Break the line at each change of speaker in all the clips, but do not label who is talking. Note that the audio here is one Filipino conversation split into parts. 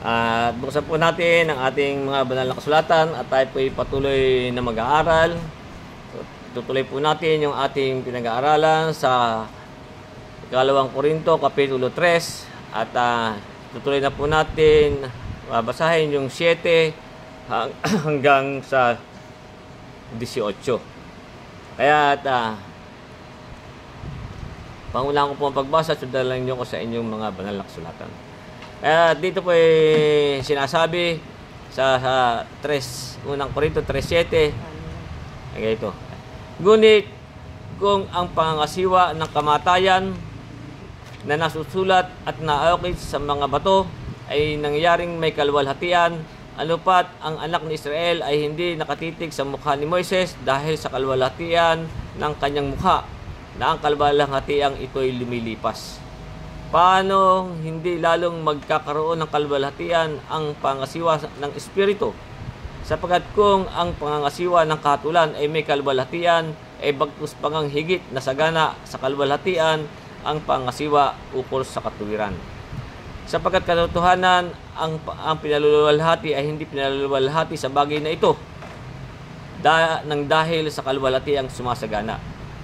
At buksan po natin ang ating mga banal na kasulatan at tayo po ay patuloy na mag-aaral. Tutuloy po natin yung ating pinag-aaralan sa 2 Korinto, Kapitulo 3. At tutuloy na po natin babasahin yung 7 hanggang sa 18. Kaya pangunahan ko po ang pagbasa, sundan lang nyo ko sa inyong mga banal na kasulatan. Kaya dito po sinasabi sa 1 Korinto 3:7, ay ito. Ngunit kung ang pangangasiwa ng kamatayan na nasusulat at naukit sa mga bato ay nangyaring may kaluwalhatian, anupat ang anak ni Israel ay hindi nakatitig sa mukha ni Moises dahil sa kaluwalhatian ng kanyang mukha, na ang kaluwalhatiang ito'y lumilipas. Paano hindi lalong magkakaroon ng kaluwalhatian ang pangasiwa ng Espiritu? Sapagkat kung ang pangangasiwa ng kahatulan ay may kaluwalhatian, ay bagkus pangang higit na sagana sa kaluwalhatian ang pangasiwa ukol sa katuwiran. Sapagkat katotohanan, ang pinaluluwalhati ay hindi pinaluluwalhati sa bagay na ito nang dahil sa kaluwalhatiang sumasagana.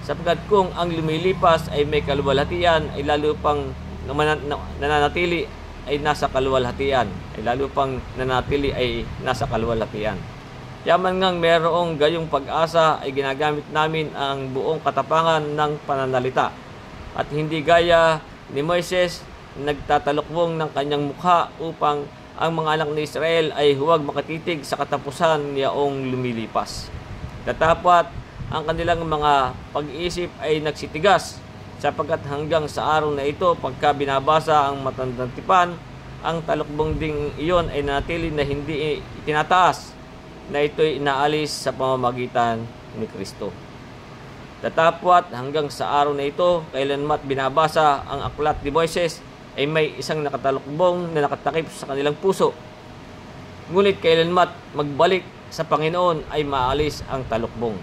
Sapagkat kung ang lumilipas ay may kaluwalhatian, ay lalo pang nananatili ay nasa kaluwalhatian, ay lalo pang nananatili ay nasa kaluwalhatian. Yaman ngang mayroong gayong pag-asa ay ginagamit namin ang buong katapangan ng pananalita, at hindi gaya ni Moises nagtatalukbong ng kanyang mukha upang ang mga anak ni Israel ay huwag makatitig sa katapusan niyaong lumilipas. Tatapat ang kanilang mga pag-iisip ay nagsitigas, sapagkat hanggang sa araw na ito, pagka binabasa ang matandang tipan, ang talukbong ding iyon ay nanatili na hindi itinataas, na ito'y inaalis sa pamamagitan ni Kristo. Tatapwat hanggang sa araw na ito, kailanmat binabasa ang aklat ni Moises, ay may isang nakatalukbong na nakatakip sa kanilang puso. Ngunit kailanmat magbalik sa Panginoon ay maalis ang talukbong.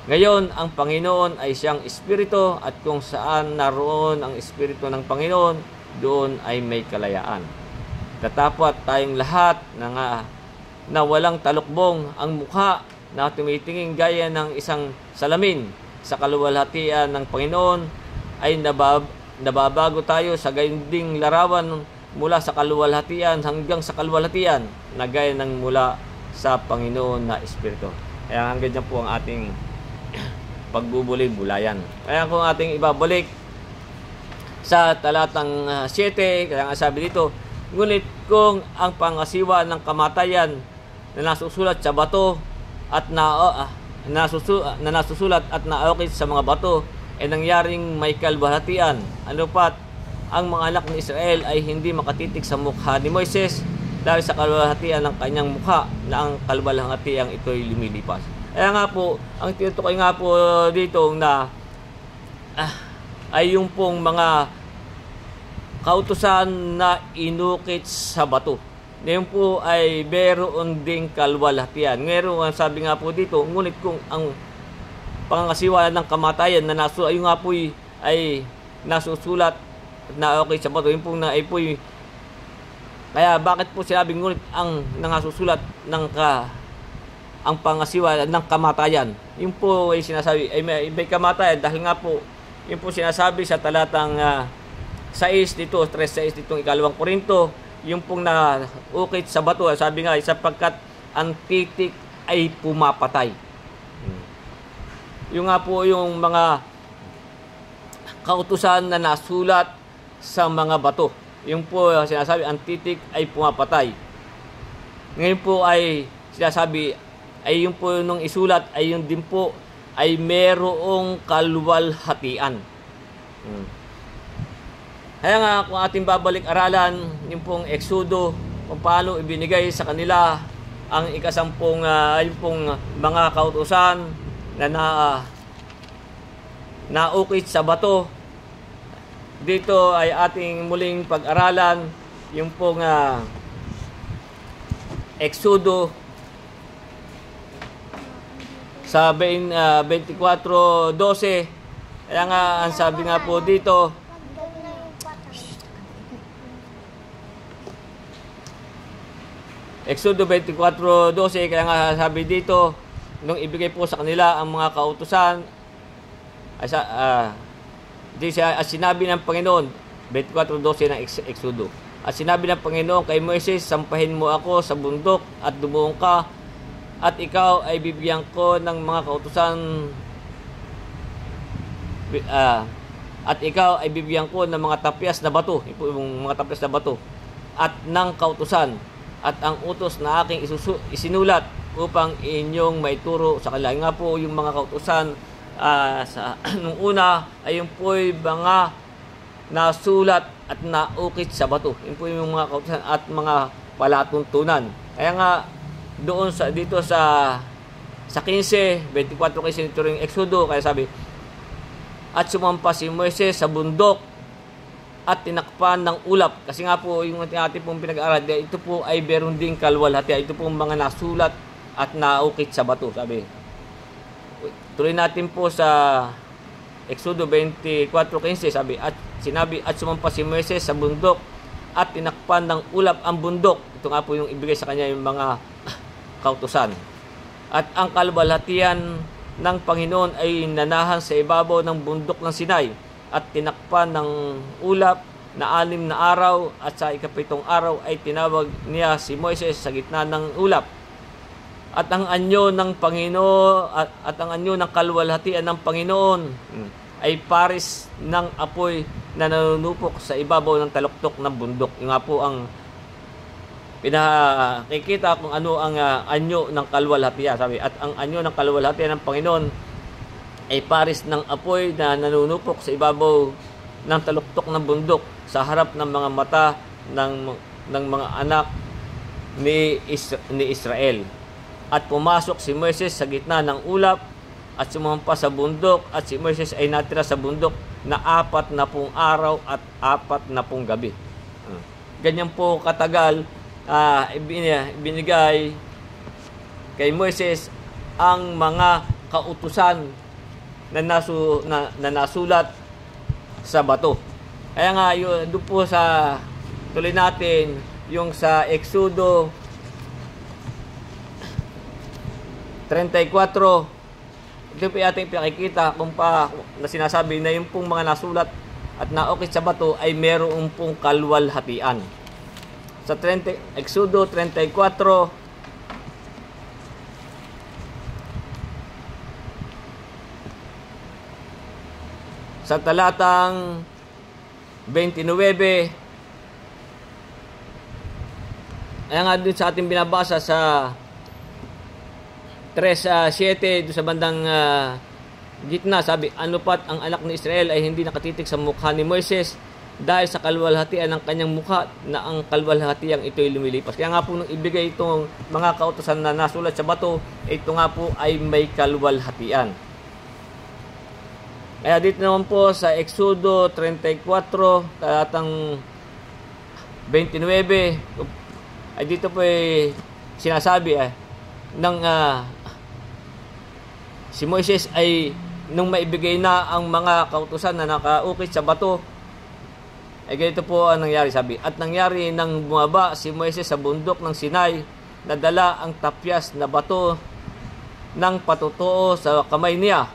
Ngayon, ang Panginoon ay siyang Espiritu, at kung saan naroon ang Espiritu ng Panginoon, doon ay may kalayaan. Tatapwat tayong lahat na walang talukbong ang mukha, na tumitingin gaya ng isang salamin sa kaluwalhatian ng Panginoon, ay nababago tayo sa gayon ding larawan mula sa kaluwalhatian hanggang sa kaluwalhatian na gaya ng mula sa Panginoon na Espiritu. Kaya hanggang dyan po ang ating pagbubuli-bulayan. Kaya kung ating ibabalik sa talatang 7, kaya nga sabi dito, ngunit kung ang pangasiwa ng kamatayan na nasusulat sa bato at nasusulat at naukit sa mga bato ay nangyaring may kaluwalhatian, anupat ang mga anak ni Israel ay hindi makatitig sa mukha ni Moises dahil sa kaluwalhatian ng kanyang mukha, na ang kaluwalhatiang ito'y lumilipas. Kaya nga po, ang tinutukoy nga po dito na ay yung pong mga kautusan na inukit sa bato. Ngayon po ay meron ding kaluwalhatian. Ngayon, sabi nga po dito, ngunit kung ang pangangasiwa ng kamatayan na ayun nga po ay nasusulat na okay sa bato, yun po na ay po kaya bakit po sinabi ngunit ang nangasusulat ng ang pangasiwa ng kamatayan, yun po ay sinasabi ay may kamatayan dahil nga po yun po sinasabi sa talatang 6 dito, 3:6 ditong 2 Korinto, yung pong naukit sa bato, sabi nga sapagkat ang titik ay pumapatay. Yung nga po yung mga kautusan na nasulat sa mga bato, yung po sinasabi ang titik ay pumapatay. Ngayon po ay sinasabi ay yung po nung isulat ay yung din po ay merong kaluwalhatian. Kaya nga kung ating babalik-aralan yung pong Exodo, kung paano ibinigay sa kanila ang ikasampung yung pong mga kautusan na naukit sa bato. Dito ay ating muling pag-aralan yung pong Exodo sa 24:12. Kaya nga ang sabi nga po dito, Exodo 24:12, kaya nga sabi dito, nung ibigay po sa kanila ang mga kautusan, at sinabi ng Panginoon, 24:12 ng Exodo, at sinabi ng Panginoon kay Moises, sampahin mo ako sa bundok at dumuong ka, at ikaw ay bibigyan ko ng mga kautusan, at ikaw ay bibigyan ko ng mga tapyas na bato, yung mga tapyas na bato, at ng kautusan, at ang utos na aking isinulat upang inyong maituro sa kanila. Nga po yung mga kautusan nung una ay yung po'y mga nasulat at naukit sa bato. Yun po yung mga kautusan at mga palatuntunan. Kaya nga doon dito sa 15, 24 nito ring Exodo, kaya sabi, at sumampa si Moises sa bundok at tinakpan ng ulap. Kasi nga po yung ating pong pinag-aaral, ito po ay meron ding kalwalhatian. Ito po mga nasulat at naukit sa bato, sabi. Tuloy natin po sa Exodo 24:15, sabi, at sinabi, at sumampa si Moises sa bundok at tinakpan ng ulap ang bundok. Ito nga po yung ibigay sa kanya yung mga kautusan. At ang kalwalhatian ng Panginoon ay nanahan sa ibabaw ng bundok ng Sinai, at tinakpan ng ulap na 6 na araw, at sa 7 araw ay tinawag niya si Moises sa gitna ng ulap. At ang anyo ng Panginoon at ang anyo ng kalwalhatian ng Panginoon ay paris ng apoy na nanunupok sa ibabaw ng taluktok ng bundok. Yung nga po ang pinakikita kung ano ang anyo ng kalwalhatian, sabi. At ang anyo ng kalwalhatian ng Panginoon ay paris ng apoy na nanunupok sa ibabaw ng taluktok ng bundok sa harap ng mga mata ng mga anak ni Israel. At pumasok si Moises sa gitna ng ulap at sumampa sa bundok, at si Moises ay natira sa bundok na 40 araw at 40 gabi. Ganyan po katagal binigay kay Moises ang mga kautusan na nasulat sa bato. Kaya nga doon po sa tuloy natin yung sa Exodo 34, ito po ating pinakikita kung pa na sinasabi na yung pong mga nasulat at naukit sa bato ay meron pong kalwalhatian. Sa Exodo 34, sa talatang 29, ayan nga dun sa ating binabasa sa 3:7, doon sa bandang gitna, sabi, ano pat ang anak ni Israel ay hindi nakatitik sa mukha ni Moises dahil sa kalwalhatian ng kanyang mukha, na ang kalwalhatiang ito'y lumilipas. Kaya nga po nung ibigay itong mga kautusan na nasulat sa bato, ito nga po ay may kalwalhatian. Kaya dito naman po sa Exodo 34, talatang 29, ay dito po ay sinasabi ng si Moises ay nung maibigay na ang mga kautusan na nakaukit sa bato, ay ganito po ang nangyari, sabi. At nangyari nang bumaba si Moises sa bundok ng Sinai, nadala ang tapyas na bato ng patutuo sa kamay niya.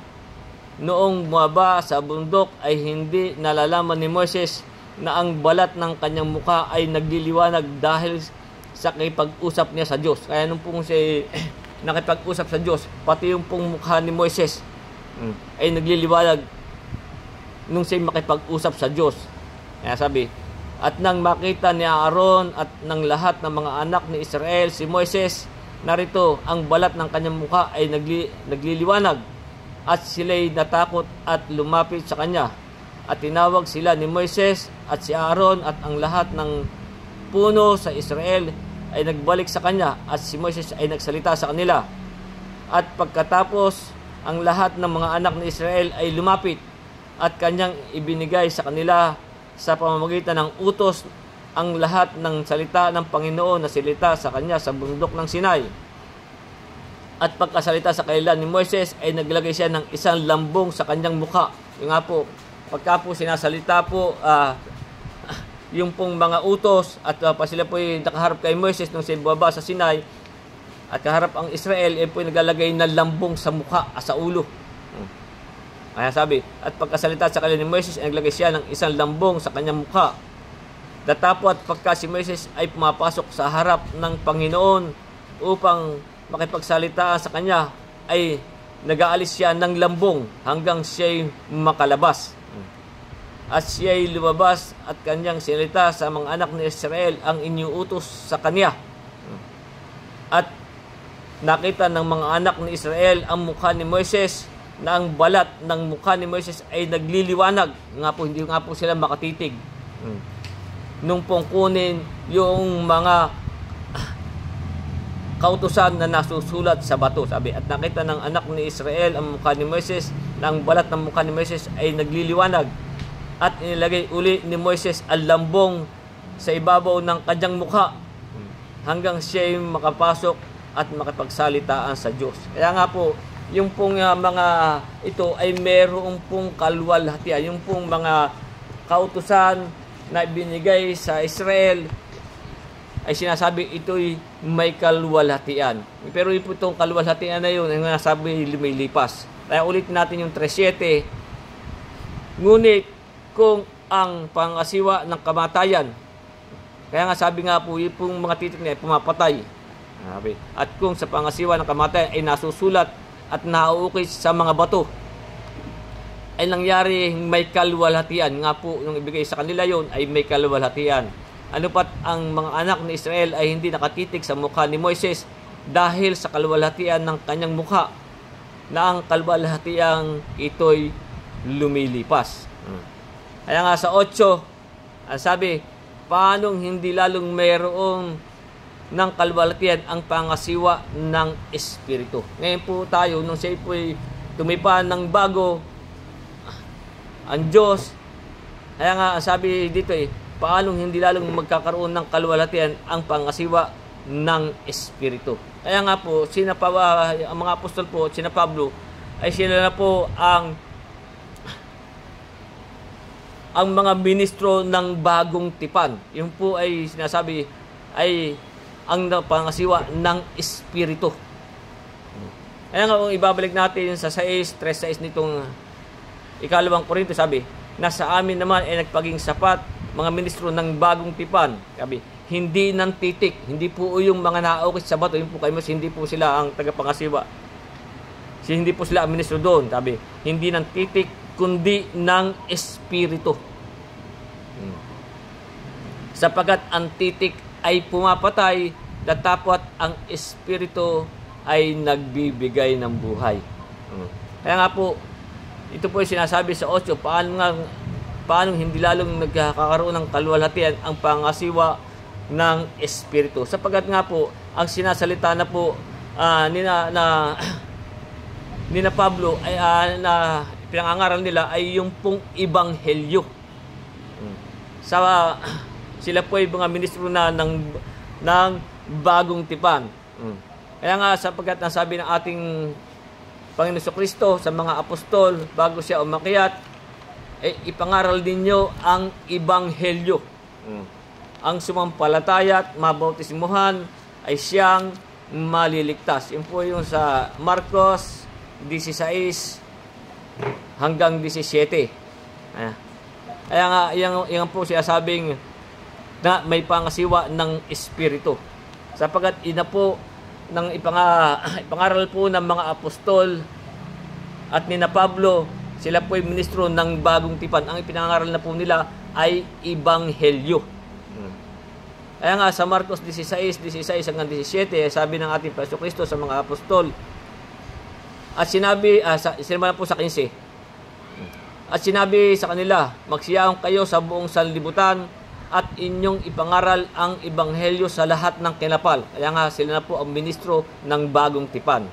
Noong bumaba sa bundok ay hindi nalalaman ni Moises na ang balat ng kanyang mukha ay nagliliwanag dahil sa nakipag-usap niya sa Diyos. Kaya nung pong si nakipag-usap sa Diyos, pati yung pong mukha ni Moises ay nagliliwanag nung siya makipag-usap sa Diyos. Kaya sabi, at nang makita ni Aaron at ng lahat ng mga anak ni Israel si Moises, narito ang balat ng kanyang mukha ay nagliliwanag, at sila'y natakot at lumapit sa kanya. At tinawag sila ni Moises at si Aaron at ang lahat ng puno sa Israel ay nagbalik sa kanya, at si Moises ay nagsalita sa kanila. At pagkatapos, ang lahat ng mga anak ni Israel ay lumapit at kanyang ibinigay sa kanila sa pamamagitan ng utos ang lahat ng salita ng Panginoon na silita sa kanya sa bundok ng Sinai. At pagkasalita sa kanila ni Moises ay naglagay siya ng isang lambong sa kanyang mukha. Yung nga po, pagka po sinasalita po yung pong mga utos at pa sila po nakaharap kay Moises nung siya bumaba sa Sinai at kaharap ang Israel po naglalagay ng lambong sa mukha at sa ulo. Kaya sabi, at pagkasalita sa kanila ni Moises, ay naglagay siya ng isang lambong sa kanyang mukha. Datapwat pagka si Moises ay pumapasok sa harap ng Panginoon upang makipagsalita sa kanya, ay nag-aalis siya ng lambong hanggang siya'y makalabas. At siya'y lumabas at kanyang sinalita sa mga anak ni Israel ang iniuutos sa kanya. At nakita ng mga anak ni Israel ang mukha ni Moises, na ang balat ng mukha ni Moises ay nagliliwanag. Hindi nga po sila makatitig. Nung pong kunin yung mga kautusan na nasusulat sa bato, sabi, at nakita ng anak ni Israel ang mukha ni Moises, na ang balat ng mukha ni Moises ay nagliliwanag. At inilagay uli ni Moises ang lambong sa ibabaw ng kanyang mukha hanggang siya makapasok at makipagsalitaan sa Diyos. Kaya nga po, yung pong mga ito ay merong pong kaluwalhatian. Yung pong mga kautusan na binigay sa Israel ay sinasabi ito'y may kaluwalhatian. Pero yung po itong kaluwalhatian na yun ay nasabi lumilipas. Kaya ulit natin yung 3:7. Ngunit kung ang pangasiwa ng kamatayan, kaya nga sabi nga po, yung pong mga titik na ay pumapatay. At kung sa pangasiwa ng kamatayan ay nasusulat at nauukit sa mga bato, ay nangyari may kaluwalhatian. Nga po, nung ibigay sa kanila yon ay may kaluwalhatian. Ano pat ang mga anak ni Israel ay hindi nakatitig sa mukha ni Moises dahil sa kaluwalhatian ng kanyang mukha, na ang kaluwalhatiang ito'y lumilipas. Kaya nga sa 8, ang sabi, paanong hindi lalong mayroong ng kaluwalhatian ang pangasiwa ng Espiritu. Ngayon po tayo, nung siya po'y tumipan ng bago, ang Diyos, kaya nga sabi dito paanong hindi lalong magkakaroon ng kaluwalhatian ang pangasiwa ng Espiritu. Kaya nga po, ang mga apostol po, sina Pablo, ay sila na po ang mga ministro ng bagong tipan. Yung po ay sinasabi ay ang pangasiwa ng Espiritu. Kaya nga kung ibabalik natin sa 3:6 nitong 2 Korinto, sabi, nasa amin naman ay nagpaging sapat mga ministro ng bagong tipan. Sabi, hindi ng titik, hindi po yung mga naukit sa bato, yung po kayo, hindi po sila ang tagapangasiwa. Hindi po sila ang ministro doon. Sabi, hindi ng titik, kundi ng Espiritu. Sapagat ang titik ay pumapatay, datapwat ang Espiritu ay nagbibigay ng buhay. Kaya nga po, ito po yung sinasabi sa 8, paano hindi lalong nagkakaroon ng kaluwalhatian ang pangasiwa ng Espiritu. Sapagat nga po, ang sinasalita na po nina Pablo ay na pinangangaral nila ay yung pong Ebanghelyo. Sila po ay mga ministro na ng bagong tipan. Kaya nga sapagkat nasabi ng ating Panginoon Kristo sa mga apostol bago siya umakyat, ipangaral ninyo ang Ebanghelyo. Ang sumampalataya at mabautismuhan ay siyang maliligtas. Yun po yung sa Marcos 16 hanggang 17. Kaya nga, yan po siya sabing na may pangasiwa ng Espiritu. Sapagat ina po ng ipangaral po ng mga apostol at ni na Pablo, sila po ay ministro ng bagong tipan. Ang ipinangaral na po nila ay Ebanghelyo. Kaya nga sa Marcos 16 hanggang 17, sabi ng ating Panginoon Kristo sa mga apostol, at sinabi, sinabi po sa 15, at sinabi sa kanila, magsiyahon kayo sa buong sanlibutan at inyong ipangaral ang Ebanghelyo sa lahat ng kinapal. Kaya nga sila na po ang ministro ng bagong tipan.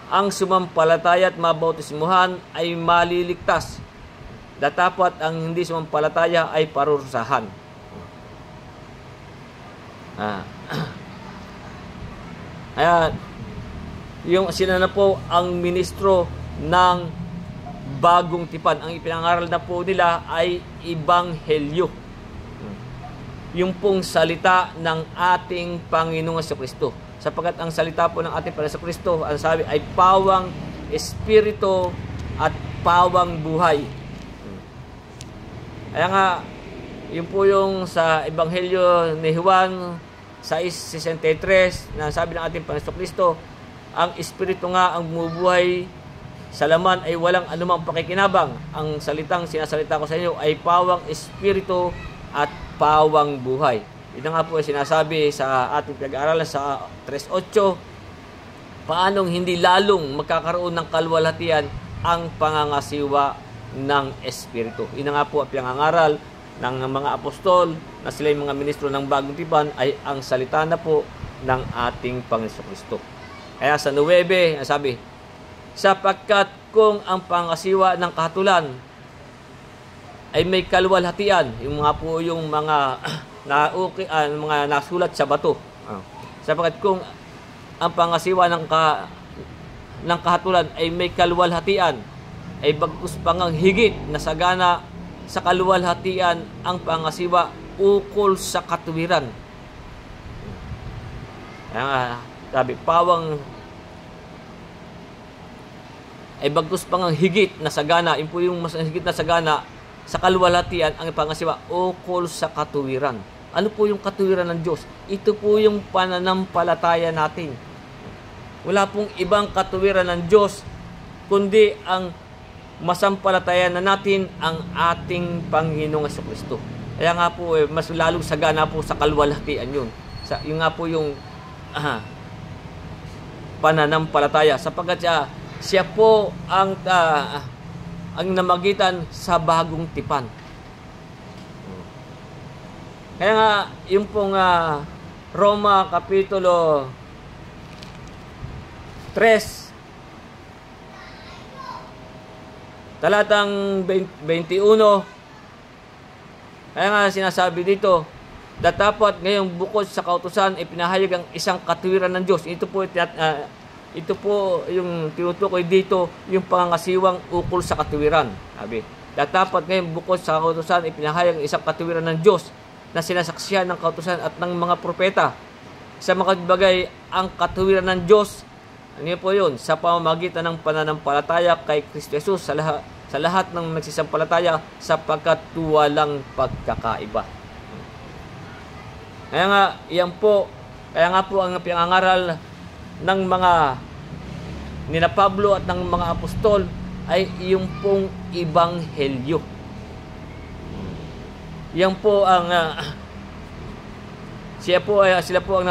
Ang sumampalataya at mabautismuhan ay maliligtas. Datapwat ang hindi sumampalataya ay parurusahan. Kaya yung sila na po ang ministro ng bagong tipan. Ang ipinangaral na po nila ay Ebanghelyo. yung pong salita ng ating Panginoong Jesucristo. Sapagkat ang salita po ng ating Panginoong Jesucristo, ang sabi ay pawang espiritu at pawang buhay. Kaya nga, yun po yung sa Ebanghelyo ni Juan 6:63 na sabi ng ating Panginoong Jesucristo, ang espiritu nga ang bumubuhay sa laman ay walang anumang pakikinabang. Ang salitang sinasalita ko sa inyo ay pawang espiritu at pawang buhay. Ito nga po ay sinasabi sa ating pag-aaralan sa 3:8, paanong hindi lalong magkakaroon ng kalwalhatian ang pangangasiwa ng espiritu. Ito nga po ang pinangangaral ng mga apostol na sila yung mga ministro ng bagong tipan ay ang salita na po ng ating Panginoon Kristo. Kaya sa 9, sabi, sapagkat kung ang pangasiwa ng kahatulan ay may kalwalhatian, yung mga po yung mga mga nasulat sa bato. Sapagkat kung ang pangasiwa ng kahatulan ay may kalwalhatian, ay bagkus pangang higit na sagana sa kalwalhatian ang pangasiwa ukol sa katuwiran. Sabi, pawang ay bagkus pangang higit na sagana, yun po yung mas higit na sagana sa kalwalhatian ang pangasiwa ukol sa katuwiran. Ano po yung katuwiran ng Diyos? Ito po yung pananampalataya natin. Wala pong ibang katuwiran ng Diyos kundi ang masampalataya na natin ang ating Panginoong Jesucristo. Kaya nga po mas lalong sagana po sa kalwalhatian yun. Yung nga po yung pananampalataya sapagkat siya po ang namagitan sa bagong tipan. Kaya nga yung pong Roma Kapitulo 3 talatang 21, kaya nga sinasabi dito, datapat ngayong bukod sa kautusan ay pinahayag ang isang katuwiran ng Diyos. Ito po yung tinutukoy dito, yung pangangasiwang ukol sa katuwiran. Sabi, datapat ngayong bukod sa kautusan ay pinahayag ang isang katuwiran ng Diyos na sinasaksihan ng kautusan at ng mga propeta. Sa mga bagay, ang katuwiran ng Diyos, ano po yun? Sa pamamagitan ng pananampalataya kay Kristo Jesus sa lahat ng nagsisampalataya sapagkat walang pagkakaiba. Kaya nga po ang pinangaral ng mga nina Pablo at ng mga apostol ay yung pong ebanghelyo. Yan po ang sila po ang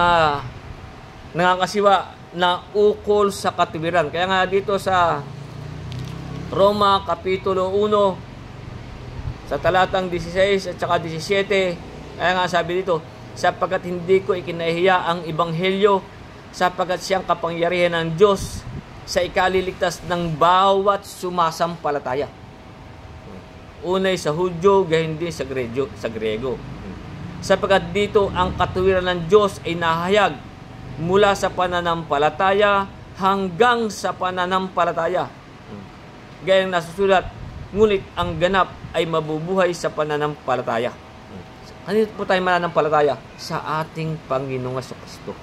nangangasiwa na ukol sa katuwiran. Kaya nga dito sa Roma Kapitulo 1 sa talatang 16 at saka 17, kaya nga sabi dito, sapagkat hindi ko ikinahiya ang ebanghelyo, sapagkat siyang kapangyarihan ng Diyos sa ikaliligtas ng bawat sumasampalataya. Unay sa Hudyo, gayon din sa Grego. Sapagkat dito ang katuwiran ng Diyos ay nahayag mula sa pananampalataya hanggang sa pananampalataya. Gayang nasusulat, ngunit ang ganap ay mabubuhay sa pananampalataya. Kanino po tayo mananampalataya? Sa ating Panginoong Jesucristo.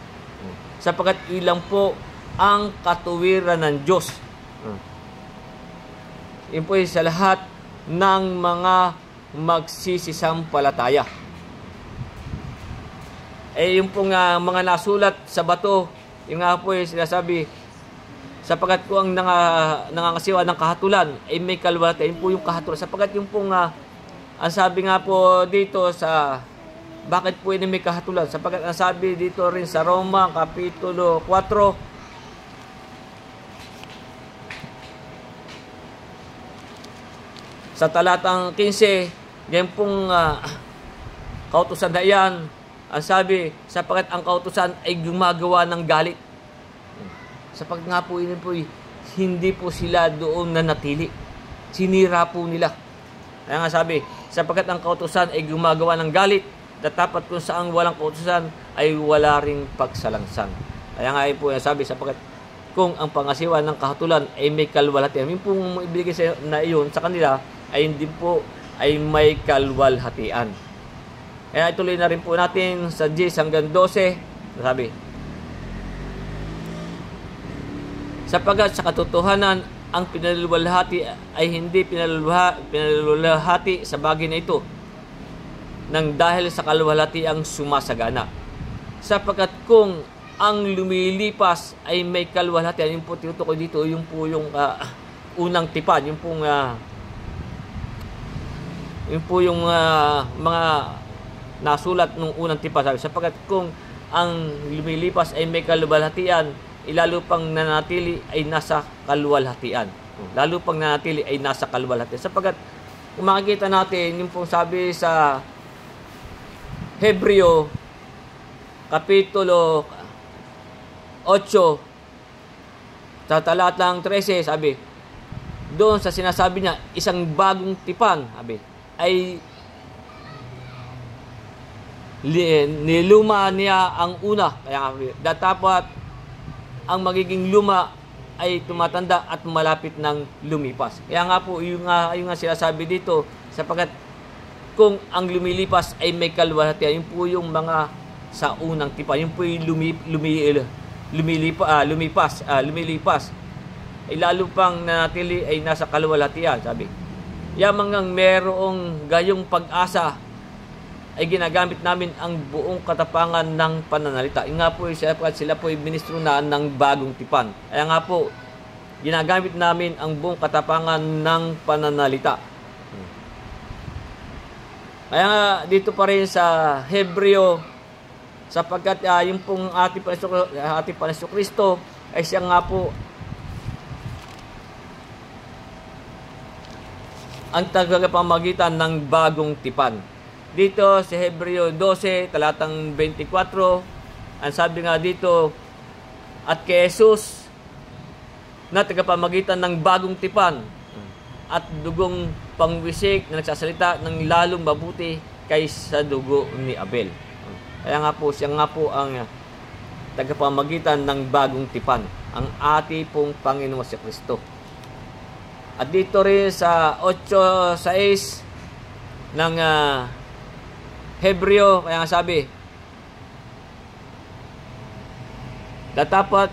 Sapagkat ilang po ang katuwiran ng Diyos. Yun po sa lahat ng mga magsisisampalataya. Yung pong mga nasulat sa bato, yung nga po sinasabi, sapagkat po ang nangangasiwa ng kahatulan ay may kalwalhatian. Yun po yung kahatulan. Sapagkat yung pong ang sabi nga po dito sa bakit po yun may kahatulan? Sapagkat ang sabi dito rin sa Roma Kapitulo 4 sa talatang 15, yan pong kautusan na yan, ang sabi, sapagkat ang kautusan ay gumagawa ng galit. Sapagkat nga po yun po, hindi po sila doon nanatili. Sinira po nila. Kaya nga sabi, sapagkat ang kautusan ay gumagawa ng galit, datapat kung saan walang kautusan ay wala ring pagsalangsan. Kaya nga po sabi, sapagkat kung ang pangasiwa ng kahatulan ay may kalwalhatian, yung pong ibigay na iyon sa kanila ay hindi po ay may kalwalhatian. Kaya ituloy na rin po natin sa 10 hanggang 12. Sabi, sapagkat sa katotohanan, ang pinaluluwalhati ay hindi pinaluluwalhati sa bagay na ito, nang dahil sa kaluwalhatiang sumasagana. Sapagkat kung ang lumilipas ay may kaluwalhatian, yung po tinutukoy dito, yung po yung unang tipan, yung po yung mga nasulat nung unang tipan. Sabi, sapagkat kung ang lumilipas ay may kaluwalhatian, lalo pang nanatili ay nasa kaluwalhatian. Lalo pang nanatili ay nasa kaluwalhatian. Sapagkat kung makikita natin, yung pong sabi sa Hebreo Kapitulo 8 sa talatang 13, sabi, doon sa sinasabi niya, isang bagong tipan, sabi, ay niluma niya ang una. Kaya dapat ang magiging luma ay tumatanda at malapit ng lumipas. Kaya nga po, yung nga sinasabi dito, sapagkat kung ang lumilipas ay may kaluwalhatian, yun po yung mga sa unang tipan, yun po yung lumilipas, ay lalo pang nanatili ay nasa kaluwalhatian, sabi. Yamang ngang merong gayong pag-asa ay ginagamit namin ang buong katapangan ng pananalita. Yung nga po, sila po ay ministro na ng bagong tipan. Kaya nga po, ginagamit namin ang buong katapangan ng pananalita. Kaya nga, dito pa rin sa Hebreo, sapagkat yung pong ating Panginoon Kristo ay siya nga po ang tagapamagitan ng bagong tipan. Dito sa Hebreo 12, talatang 24, ang sabi nga dito, at kay Jesus na tagapamagitan ng bagong tipan at dugong pangwisik na nagsasalita ng lalong mabuti kaysa dugo ni Abel. Kaya nga po, siya nga po ang tagapamagitan ng bagong tipan, ang ating pong Panginoon si Kristo. At dito rin sa 8:6 ng Hebreo, kaya nga sabi, datapat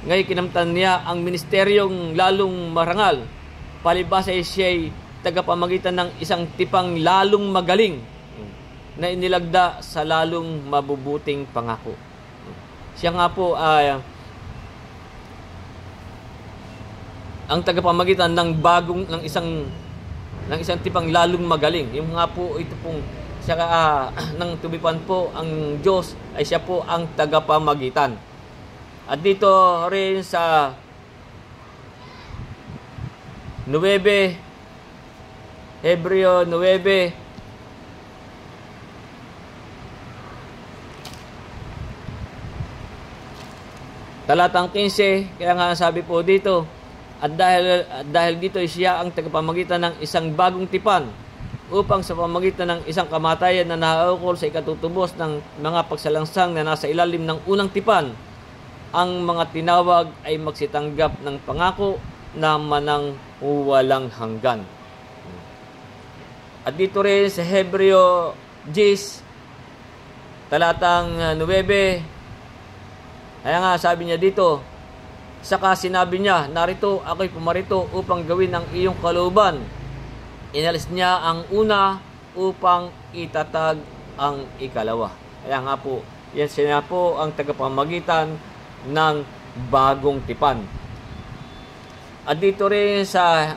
ngayon kinamtan niya ang ministeryong lalong marangal, palibas ay siya'y tagapamagitan ng isang tipang lalong magaling na inilagda sa lalong mabubuting pangako. Siya nga po ay ang tagapamagitan ng isang tipang lalong magaling. Yung nga po ito pong siya ng tubipan po ang Diyos ay siya po ang tagapamagitan. At dito rin sa 9, Hebreo 9, talatang 15, kaya nga sabi po dito, at dahil dito siya ang tagapamagitan ng isang bagong tipan, upang sa pamagitan ng isang kamatayan na nahaukol sa ikatutubos ng mga pagsalangsang na nasa ilalim ng unang tipan, ang mga tinawag ay magsitanggap ng pangako na manang walang hanggan. At dito rin sa Hebreo 10, talatang 9, kaya nga sabi niya dito, saka sinabi niya, narito ako'y pumarito upang gawin ang iyong kalooban. Inalis niya ang una upang itatag ang ikalawa. Kaya nga po, yan siya po ang tagapamagitan ng bagong tipan. At dito rin sa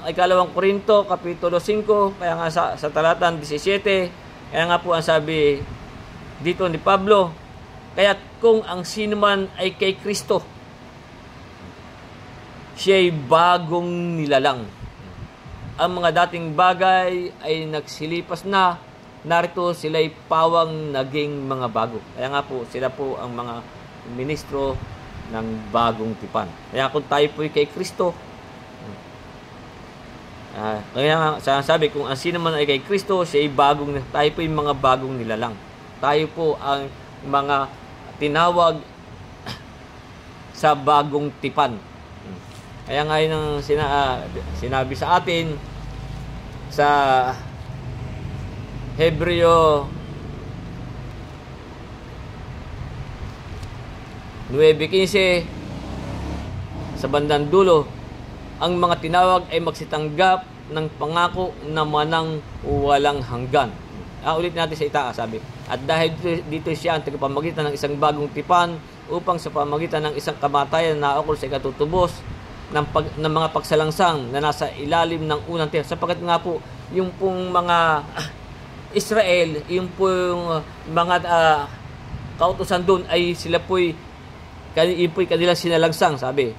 ikalawang Korinto, Kapitulo 5, kaya nga sa talatang 17, kaya nga po ang sabi dito ni Pablo, kaya't kung ang sinuman ay kay Kristo, siya'y bagong nilalang. Ang mga dating bagay ay nagsilipas na, narito sila'y pawang naging mga bago. Kaya nga po, sila po ang mga ministro ng bagong tipan. Kaya kung tayo po'y kay Kristo, kaya nga sabi, kung ang sino man ay kay Kristo, siya'y tayo po'y mga bagong nilalang. Tayo po ang mga tinawag sa bagong tipan. Kaya nga yun ang sinabi sa atin sa Hebreo 9:15, sa bandang dulo, ang mga tinawag ay magsitanggap ng pangako na manang walang hanggan. Ulit natin sa itaas, sabi. At dahil dito siya ang tagapamagitan ng isang bagong tipan upang sa pamagitan ng isang kamatayan na ukol sa ikatutubos ng mga pagsalangsang na nasa ilalim ng unang tipan. Sapagkat nga po, yung pong mga Israel, yung pong mga kautusan doon ay sila po'y kanilang sinalangsang, sabi.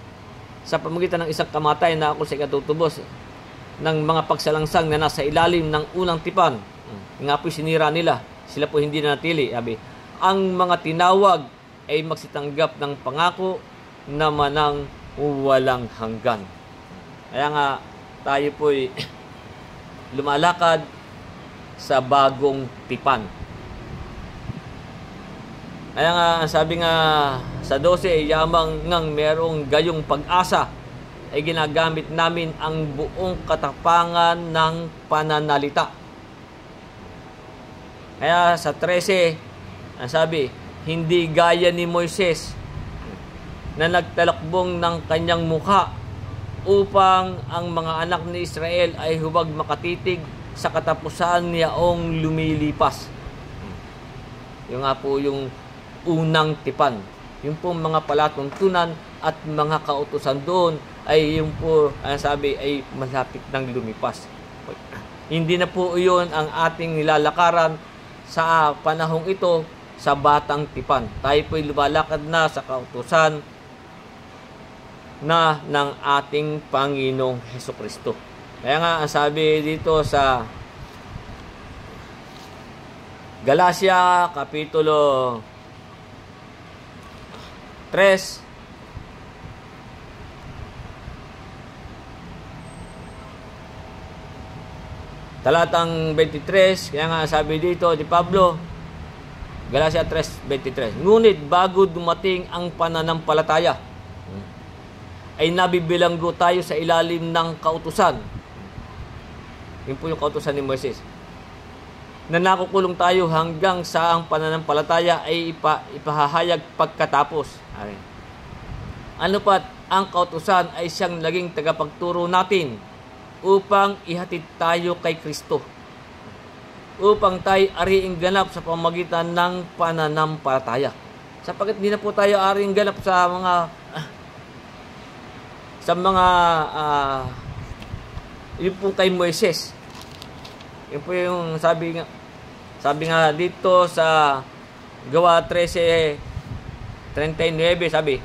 Sa pamagitan ng isang kamatayan na ukol sa ikatutubos ng mga pagsalangsang na nasa ilalim ng unang tipan. Nga po sinira nila. Sila po hindi na natili. Sabi, ang mga tinawag ay magsitanggap ng pangako na manang walang hanggan. Kaya nga tayo po'y lumalakad sa bagong tipan. Kaya nga sabi nga sa 12, yamang ngang merong gayong pag-asa ay ginagamit namin ang buong katapangan ng pananalita. Kaya sa 13, ang sabi, hindi gaya ni Moises na nagtalakbong ng kanyang mukha upang ang mga anak ni Israel ay huwag makatitig sa katapusan niyaong lumilipas. Yung nga po yung unang tipan. Yung po mga palatuntunan at mga kautusan doon ay yung po, ang sabi, ay malapit ng lumipas. Hindi na po iyon ang ating nilalakaran sa panahong ito sa batang tipan. Tayo po'y lumalakad na sa kautusan na ng ating Panginoong Hesukristo. Kaya nga, ang sabi dito sa Galacia, Kapitulo 3, talatang 23, kaya nga sabi dito di Pablo, Galacia 3:23, ngunit bago dumating ang pananampalataya, ay nabibilanggo tayo sa ilalim ng kautusan. Yun po yung kautusan ni Moises. Na nakukulong tayo hanggang sa ang pananampalataya ay ipahahayag pagkatapos. Ano pat, ang kautusan ay siyang naging tagapagturo natin upang ihatid tayo kay Kristo. Upang tayo ariing ganap sa pamamagitan ng pananampalataya. Sapagkat hindi na po tayo ariing ganap sa mga yun po kay Moises. Yun po yung sabi nga dito sa Gawa 13:39, sabi,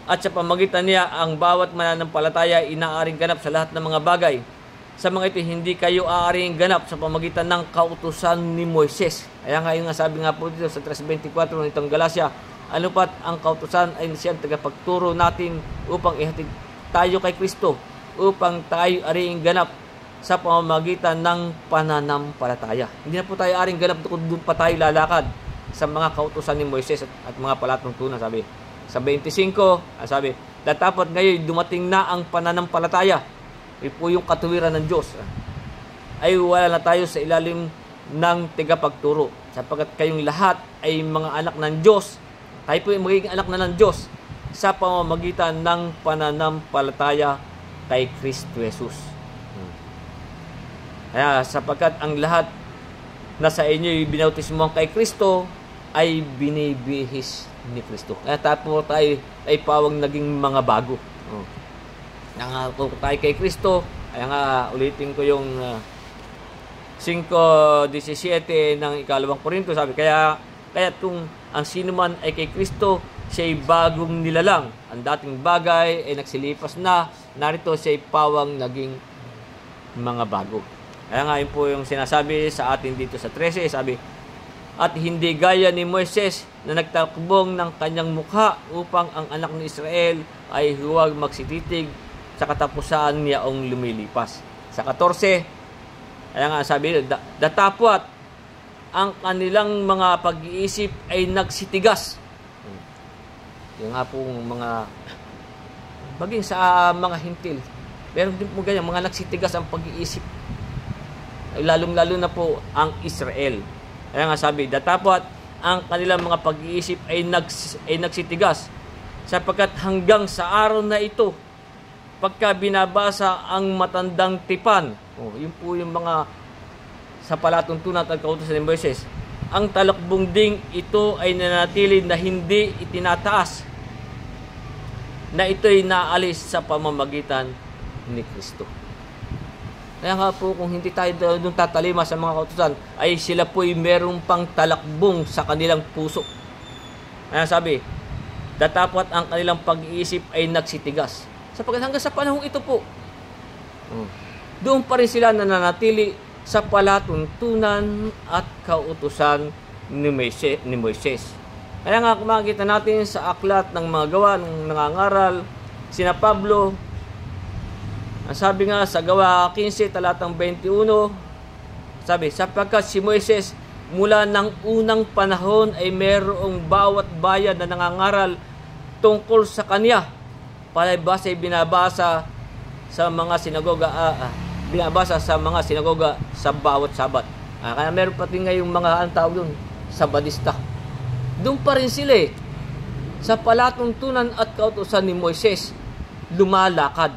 at sa pamagitan niya ang bawat mananampalataya inaaring ganap sa lahat ng mga bagay. Sa mga ito hindi kayo aaring ganap sa pamagitan ng kautusan ni Moises. Kaya nga yung sabi nga po dito sa 3:24 nitong Galacia, ano pat ang kautusan ay siyang tagapagturo natin upang ihatid tayo kay Kristo, upang tayo aring ganap sa pamamagitan ng pananampalataya. Hindi na po tayo aring ganap kung doon pa tayo lalakad sa mga kautusan ni Moises at mga palatuntunan, sabi. Sa 25, sabi, datapot ngayon dumating na ang pananampalataya. Ito po yung katuwiran ng Diyos. Ay wala na tayo sa ilalim ng tagapagturo, sapagkat kayong lahat ay mga anak ng Diyos. Tayo po ay magiging anak na ng Diyos sa pamamagitan ng pananampalataya kay Kristo Jesus. Kaya sapagkat ang lahat na sa inyo binautismo kay Kristo ay binibihis ni Kristo. Kaya tayo ay pawang naging mga bago. Nangako tayo kay Kristo. Kaya nga ulitin ko yung 5:17 ng ikalawang Korinto, sabi, kaya kung ang sino man ay kay Kristo, siya ay bagong nilalang. Ang dating bagay ay nagsilipas na, narito siya ay pawang naging mga bago. Kaya nga yun po yung sinasabi sa atin dito sa 13, sabi, at hindi gaya ni Moises na nagtakbong ng kanyang mukha upang ang anak ni Israel ay huwag magsititig sa katapusan niyaong lumilipas. Sa 14, kaya nga sabi, datapwat ang kanilang mga pag-iisip ay nagsitigas. Yung nga pong mga maging sa mga hintil, pero din po ganyan, mga nagsitigas ang pag-iisip. lalong-lalo na po ang Israel. Kaya nga sabi, datapwat ang kanilang mga pag-iisip ay nagsitigas, sapagkat hanggang sa araw na ito, pagka binabasa ang matandang tipan, yun po yung mga sa palatuntunan at kautusan ni Moises, ang talakbong ding ito ay nanatili na hindi itinataas, na ito'y naalis sa pamamagitan ni Kristo. Kaya nga po, kung hindi tayo doon tatalima sa mga kautusan, ay sila po'y merong pang talakbong sa kanilang puso. Kaya sabi, datapwat ang kanilang pag-iisip ay nagsitigas. Sapagkat hanggang sa panahong ito po, doon pa rin sila nananatili sa palatuntunan at kautusan ni Moises. Kaya nga, kung makikita natin sa aklat ng mga gawa ng nangangaral, sina Pablo, ang sabi nga sa Gawa 15, talatang 21, sabi, sapagkat si Moises mula ng unang panahon ay mayroong bawat bayan na nangangaral tungkol sa kanya. Palibhas ay binabasa sa mga sinagoga sa bawat Sabat. Kaya meron pati ngayong mga tawag doon, Sabadista. Doon pa rin sila sa palatuntunan at kautusan ni Moises lumalakad.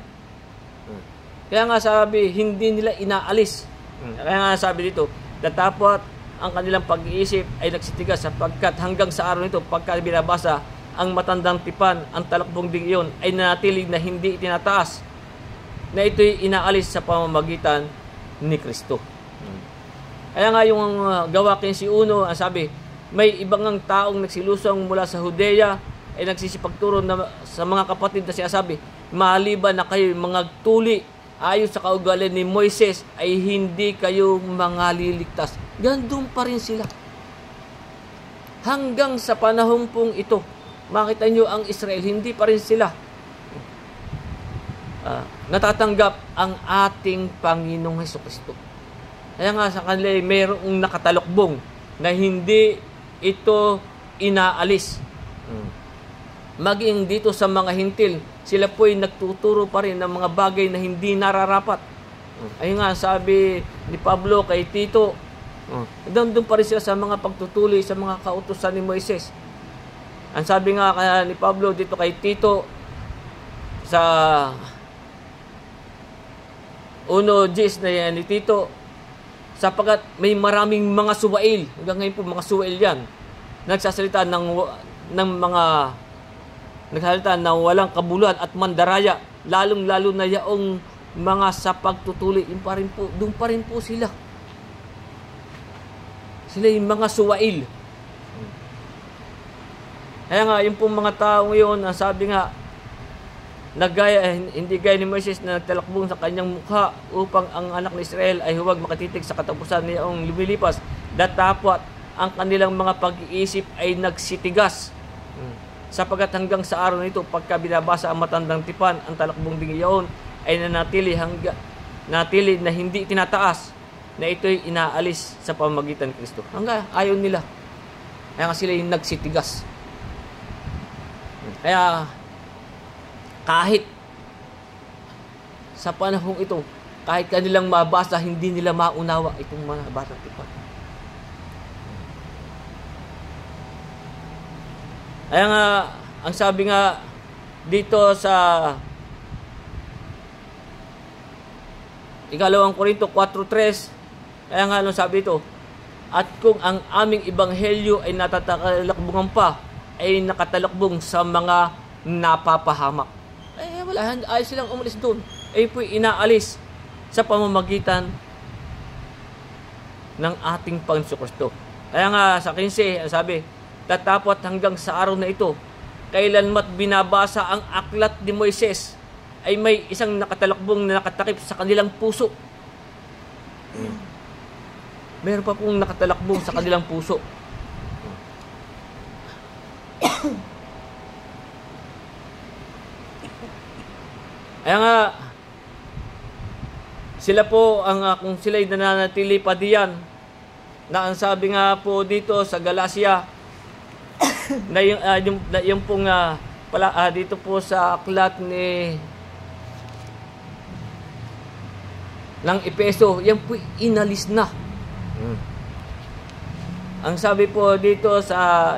Kaya nga sabi, hindi nila inaalis. Kaya nga sabi dito, datapwat ang kanilang pag-iisip ay nagsitigas, sapagkat hanggang sa araw nito, pagka binabasa ang matandang tipan, ang talakbong ding iyon ay nanatili na hindi itinataas, na ito'y inaalis sa pamamagitan ni Kristo. Kaya nga yung Gawa 15:1, ang sabi, may ibang ang taong nagsilusong mula sa Judea ay nagsisipagturo sa mga kapatid na siya sabi, maliban na kayo mga tuli ayon sa kaugalian ni Moises, ay hindi kayo mga liligtas. Gandun pa rin sila. Hanggang sa panahon pong ito, makita nyo ang Israel, hindi pa rin sila natatanggap ang ating Panginoong Hesukristo. Kaya nga sa kanila mayroong nakatalokbong na hindi ito inaalis. Maging dito sa mga hintil, sila po'y nagtuturo pa rin ng mga bagay na hindi nararapat. Ayun nga, sabi ni Pablo kay Tito, doon pa rin sila sa mga pagtutuloy sa mga kautusan ni Moises. Ang sabi nga kaya ni Pablo dito kay Tito, sa 1:10 na yan ni Tito, sapagkat may maraming mga suwail, hanggang ngayon po mga suwail yan, nagsasalita na walang kabuluhan at mandaraya, lalong-lalo na yaong mga sa pagtutuli, doon pa rin po sila. Sila yung mga suwail. Kaya nga, yung pong mga tao ngayon, ang sabi nga, hindi gaya ni Moises na nagtalakbong sa kanyang mukha upang ang anak ni Israel ay huwag makatitig sa katapusan niyang lumilipas, datapwat ang kanilang mga pag-iisip ay nagsitigas. Sapagkat hanggang sa araw nito, pagka binabasa ang matandang tipan, ang talakbong ding iyon ay nanatili na hindi tinataas, na ito'y inaalis sa pamamagitan ni Kristo. Hanggang ayaw nila. Kaya nga sila yung nagsitigas. Kaya kahit sa panahong ito, kahit kanilang mabasa, hindi nila maunawa itong mga batang tipan. Kaya nga, ang sabi nga dito sa 2 Korinto 4:3, kaya nga anong sabi ito, at kung ang aming ebanghelyo ay natatalakbungan pa, ay nakatalakbong sa mga napapahamak. Wala, ayos silang umalis doon. Ay po'y inaalis sa pamamagitan ng ating Panginoon Kristo. Kaya nga sa 15, sabi, tatapot hanggang sa araw na ito, kailanmat binabasa ang aklat ni Moises, ay may isang nakatalakbong na nakatakip sa kanilang puso. Meron pa pong nakatalakbong sa kanilang puso. Kaya nga, sila po, kung sila'y nananatili pa diyan, na ang sabi nga po dito sa Galacia, na yung pong, dito po sa aklat ni ng Efeso, yan po inalis na. Ang sabi po dito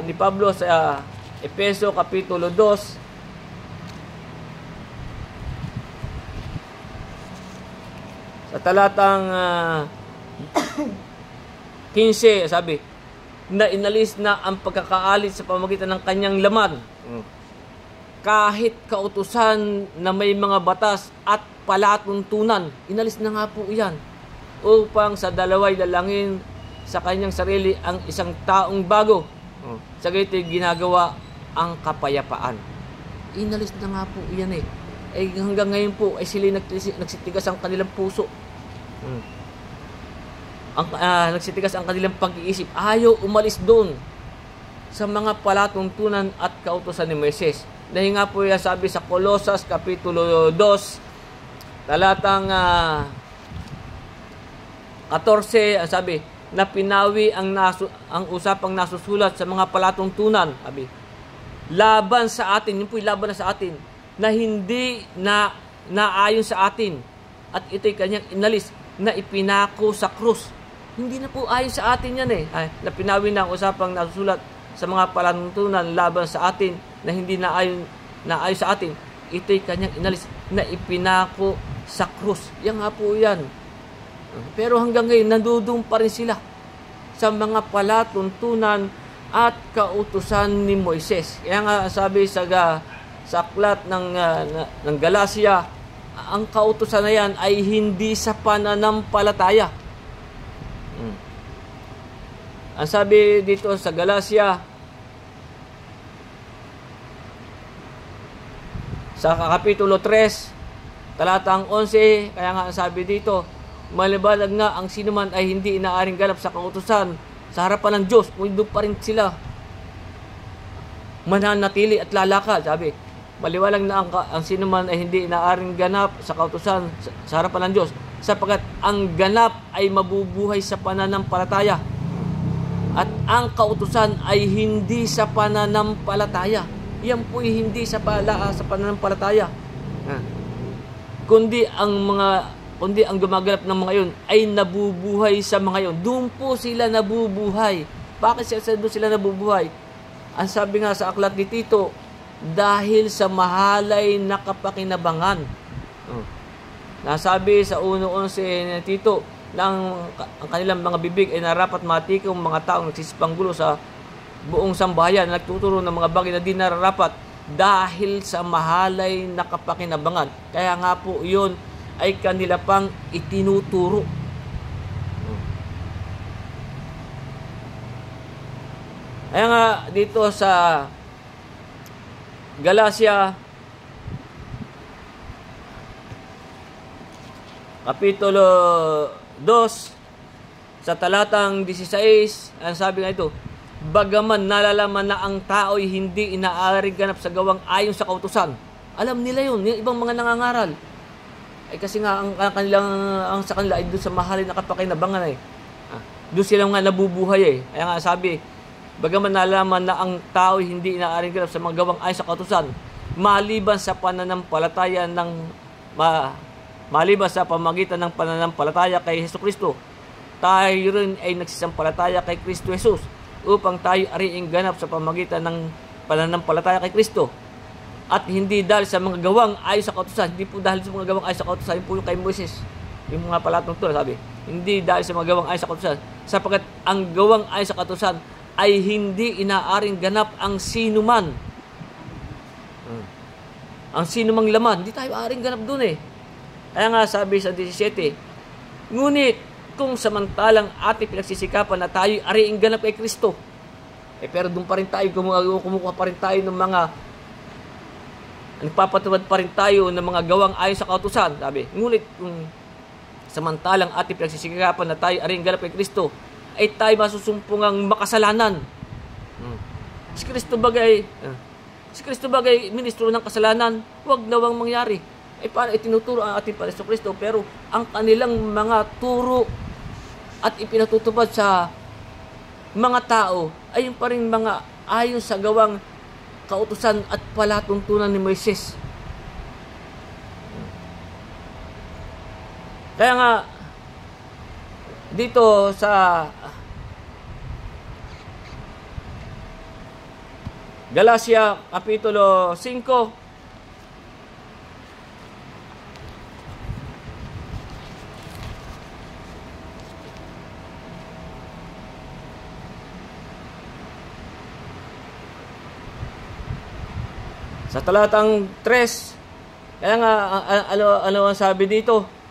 ni Pablo sa Efeso Kapitulo 2, sa talatang 15, sabi, na inalis na ang pagkakaalit sa pamamagitan ng kanyang laman. Kahit kautusan na may mga batas at palatuntunan, inalis na nga po iyan, upang sa dalaway dalangin sa kanyang sarili ang isang taong bago. Sa ganito ginagawa ang kapayapaan. Inalis na nga po iyan eh. Hanggang ngayon po ay sila nagsitigas ang kanilang puso. Nagsitigas ang kanilang pag-iisip. Ayaw umalis doon sa mga palatuntunan at kautusan ni Moises. Dahil nga po yan sabi sa Colosas Kapitulo 2, talatang 14, ang sabi, na pinawi ang usapang nasusulat sa mga palatuntunan, sabi, laban sa atin, yun po yung laban na sa atin, na hindi na naayon sa atin, at ito'y kanyang inalis, na ipinako sa krus. Hindi na po ayon sa atin yan eh. Na pinawi na ang usapang nasusulat sa mga palatuntunan laban sa atin, na hindi naayon sa atin, ito'y kanyang inalis, na ipinako sa krus. Yan nga po yan. Pero hanggang ngayon, nandudong pa rin sila sa mga palatuntunan at kautusan ni Moises. Kaya nga sabi sa aklat ng Galacia, ang kautusan na yan ay hindi sa pananampalataya. Ang sabi dito sa Galacia, sa Kapitulo 3, talatang 11, kaya nga ang sabi dito, malibalag nga ang sinuman ay hindi inaaring ganap sa kautusan sa harapan ng Diyos, kung doon pa rin sila mananatili at lalakad. Sabi, maliwalag na ang sinuman ay hindi inaaring ganap sa kautusan sa harapan ng Diyos, sapagkat ang ganap ay mabubuhay sa pananampalataya, at ang kautusan ay hindi sa pananampalataya. Yan po ay hindi sa pananampalataya, kundi ang gumaganap ng mga yun ay nabubuhay sa mga yun. Doon po sila nabubuhay. Bakit doon sila nabubuhay? Ang sabi nga sa aklat ni Tito, dahil sa mahalay na kapakinabangan. Nasabi sa 1:11 ni Tito, ang kanilang mga bibig ay narapat matikong mga taong nagsisipanggulo sa buong sambahayan, na nagtuturo ng mga bagay na di nararapat dahil sa mahalay na kapakinabangan. Kaya nga po yun ay kanila pang itinuturo. Kaya nga dito sa Galacia Kapitulo 2, sa talatang 16, ang sabi nga ito, bagaman nalalaman na ang tao'y hindi inaaring ganap sa gawang ayon sa kautusan. Alam nila yun, yung ibang mga nangangaral. Kasi nga ang sa kanila ay doon sa mahalin na kapakinabangan eh. Doon sila nga nabubuhay eh. Kaya nga sabi, bagaman nalaman na ang tao hindi inaaring ganap sa mga gawang ayon sa kautusan, maliban sa pamagitan ng pananampalataya kay Hesukristo, tayo rin ay nagsisampalataya kay Kristo Jesus, upang tayo ariing ganap sa pamagitan ng pananampalataya kay Kristo. At hindi dahil sa mga gawang ayon sa kautusan. Hindi po dahil sa mga gawang ayon sa kautusan. Yung po yung kay Moises, yung mga palatungtol, sabi, hindi dahil sa mga gawang ayon sa kautusan, sapagkat ang gawang ayon sa kautusan ay hindi inaaring ganap ang sinuman. Ang sinumang laman, hindi tayo aaring ganap dun eh. Kaya nga sabi sa 17, ngunit kung samantalang ating pinagsisikapan na tayo ariing ganap kay Kristo, pero doon pa rin tayo, kumukuha pa rin tayo ng mga, nagpapatupad pa rin tayo ng mga gawang ayon sa kautusan. Sabi, ngunit kung samantalang ating pinagsisikapan na tayo ariing ganap kay Kristo, ay tayo masusumpungang makasalanan. Si Kristo bagay ministro ng kasalanan, huwag nawang mangyari. Paano itinuturo ang ating Panginoon Kristo, pero ang kanilang mga turo at ipinatutupad sa mga tao ay yung pa rin mga ayon sa gawang kautusan at palatuntunan ni Moises. Kaya nga, dito sa Galacia Kapitulo 5, sa talatang 3, kaya nga, ano ang sabi dito?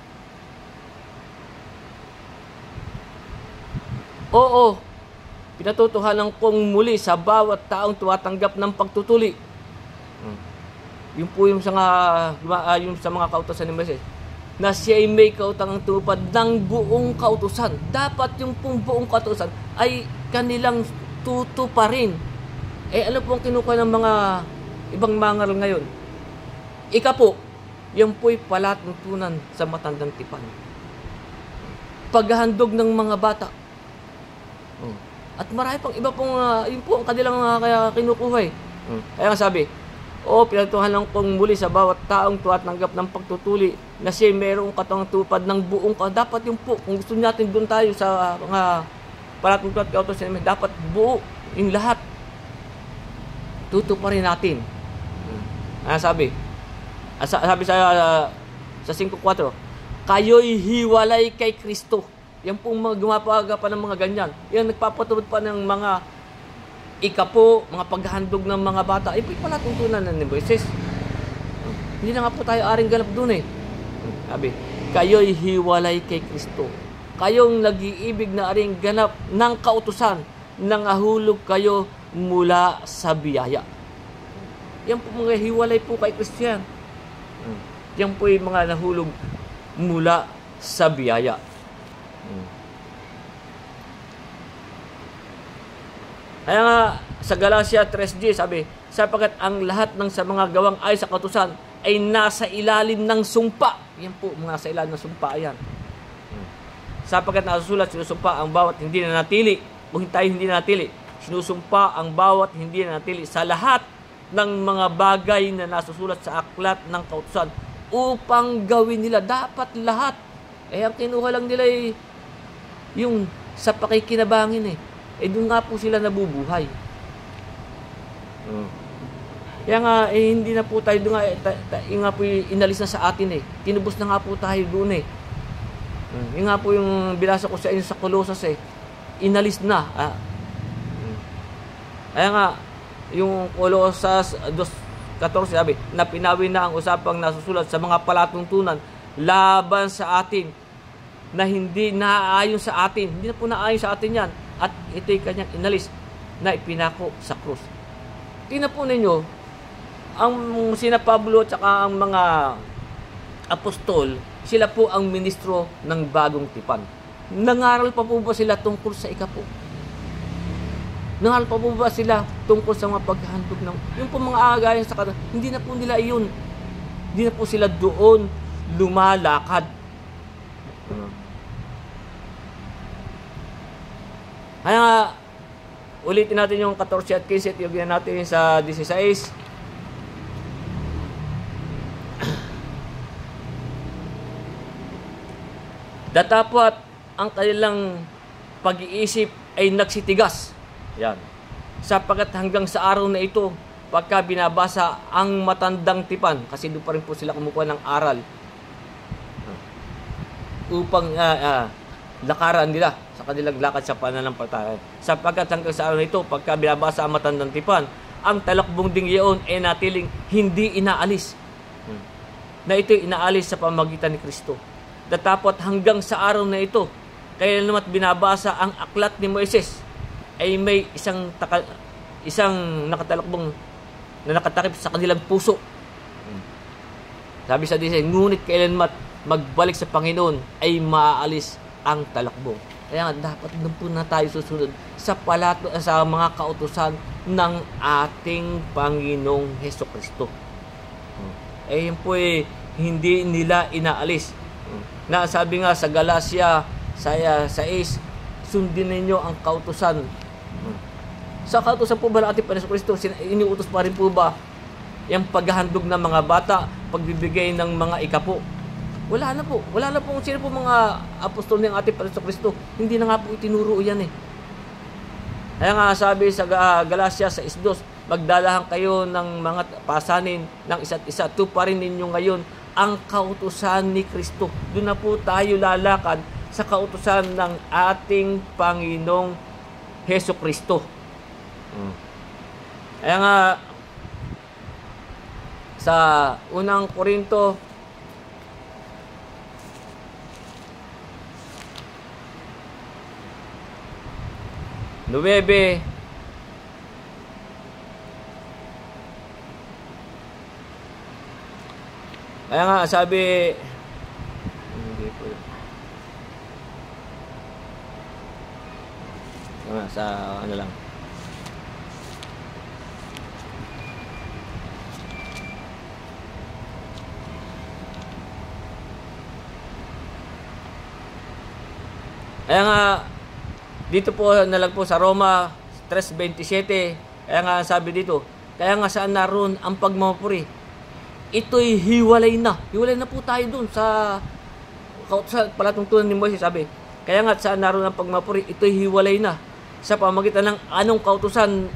Oo, pinatutuhanan kong muli sa bawat taong tumatanggap ng pagtutuli. Yun po yung sa mga kautusan ni Moises, na siya ay may kautangang tupad ng buong kautusan. Dapat yung pong buong kautusan ay kanilang tutuparin. Ano po ang kinukuha ng mga ibang mangaral ngayon? Po, yan po'y palatuntunan sa matandang tipan. Paghahandog ng mga bata. At marami pang iba pong, yun po ang kanilang kaya kinukuha. Kaya nga sabi, pinatutuhanan kong muli sa bawat taong tumatanggap ng pagtutuli na siya mayroong katawang tupad ng buong dapat yung po, kung gusto natin doon tayo sa mga palatuntunan at kautusan, dapat buo yung lahat. Tutuparin natin. Sabi sa 5:4, kayo'y hiwalay kay Kristo. Yan pong mga gumapaga pa ng mga ganyan. Yan nagpapatubod pa ng mga mga paghahandog ng mga bata. Palatuntunan na ni Moises. Hindi na nga po tayo aring ganap doon Sabi, kayo'y hiwalay kay Kristo. Kayong nag-iibig na aring ganap ng kautusan, nangahulog kayo mula sa biyaya. Yan po mga hiwalay po kay Kristiyan. Yan po yung mga nahulog mula sa biyaya. Kaya nga sa Galacia 3:10 sabi, sapagkat ang lahat ng sa mga gawang ay sa kautusan ay nasa ilalim ng sumpa. Yan po, mga nasa ilalim ng sumpa. Ayan. Sapagkat nasusulat, sinusumpa ang bawat hindi na natili, o tayo hindi na natili, sinusumpa ang bawat hindi na natili sa lahat ng mga bagay na nasusulat sa aklat ng kautusan upang gawin nila. Dapat lahat. Ang kinuha lang nila yung sa pakikinabangin doon nga po sila nabubuhay. Kaya nga, hindi na po tayo doon nga po inalis na sa atin Tinubos na nga po tayo doon Yung nga po yung binasa ko sa inyo sa Colosas inalis na. Kaya nga, yung Colosas 2:14 sabi, na pinawi na ang usapang nasusulat sa mga palatuntunan laban sa atin na hindi naaayon sa atin. Hindi na po naaayon sa atin yan. At ito'y kanyang inalis na ipinako sa krus. Tingnan po ninyo, ang sina Pablo at saka ang mga apostol, sila po ang ministro ng bagong tipan. Nangaral pa po ba sila tungkol sa ikapo? Nangaral pa po ba sila tungkol sa mga paghahandog ng yung po mga aagayan sa kanila? Hindi na po nila iyon. Hindi na po sila doon lumalakad. Kaya nga, ulitin natin yung 14 at 15 at yugyan natin sa 16. Datapwat ang kanilang pag-iisip ay nagsitigas. Yan. Sapagkat hanggang sa araw na ito, pagka binabasa ang matandang tipan, kasi doon pa rin po sila kumukuha ng aral upang lakaran nila sa kanilang lakad sa pananampalataya. Sapagkat hanggang sa araw na ito, pagka binabasa ang matandang tipan, ang talakbong ding iyon ay natiling hindi inaalis. Na ito'y inaalis sa pamamagitan ni Kristo. Datapot hanggang sa araw na ito, kaya naman binabasa ang aklat ni Moises, ay may isang nakatalakbong na nakatakip sa kanilang puso. Sabi sa Dise, ngunit kailanman magbalik sa Panginoon ay maaalis ang talakbo. Kaya nga, dapat doon po na tayo susunod sa mga kautusan ng ating Panginoong Hesukristo. Yun po hindi nila inaalis. Na sabi nga sa Galacia 6, sundin ninyo ang kautusan. Sa kautusan po ba ng ating Panginoong Hesukristo, iniutos pa rin po ba yung paghahandog ng mga bata, pagbibigay ng mga ikapo? Wala na po. Wala na po sino po mga apostol ng ating Panginoon Kristo. Hindi na nga po itinuro yan eh. Kaya nga sabi sa Galacia 6:2, magdalahan kayo ng mga pasanin ng isa't isa. Tuparin ninyo ngayon ang kautusan ni Kristo. Doon na po tayo lalakad sa kautusan ng ating Panginoong Hesus Kristo. Kaya nga sa unang Korinto 9, kaya nga sabi, hindi po, sa ano lang, kaya nga dito po nalagpo sa Roma 3:27, kaya nga sabi dito, kaya nga saan naroon ang pagmamapuri? Ito'y hiwalay na. Hiwalay na po tayo dun sa palatungtunan ni Moises, sabi. Kaya nga saan naroon ang pagmamapuri? Ito'y hiwalay na. Sa pamagitan ng anong kautusan